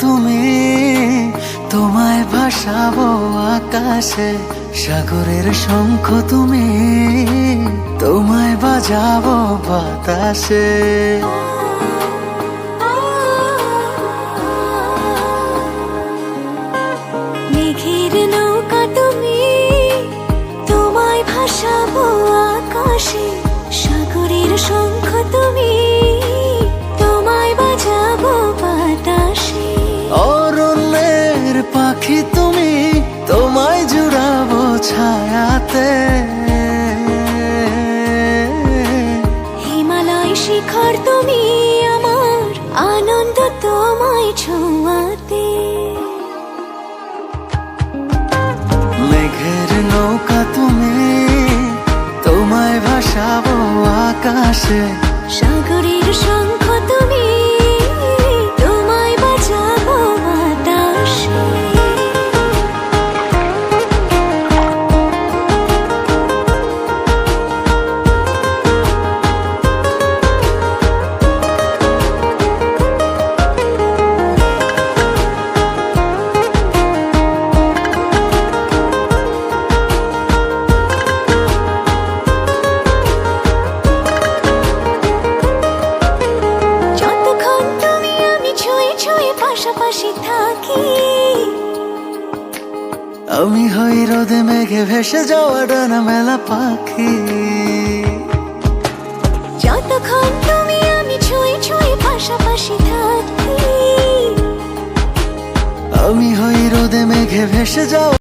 তুমি, তোমায় ভাসাবো আকাশে। সাগরের শঙ্খ তুমি, তোমায় বাজাবো বাতাসে। মেঘের নৌকা তুমি, তোমায় ভাসাবো আকাশে। সাগরের শঙ্খ তুমি, তোমায় বাজাবো বাতাসে। অরণ্যের পাখি তুমি, তোমায় জুড়াবো ছায়াতে। হিমালয় শিখর তুমি, আমার আনন্দ তোমায় ছোঁয়াতে। মেঘের নৌকা তুমি, তোমায় ভাসাবো আকাশে। সাগরের শঙ্খ তুমি, তোমায় বাজাবো বাতাসে। পাশাপাশি থাকি, আমি হই রোদে মেঘে ভেসে যাওয়া ডানা মেলা পাখি। যতক্ষণ তুমি আমি ছুঁয়ে ছুঁয়ে পাশাপাশি থাকি। আমি হই রোদে মেঘে ভেসে যাওয়া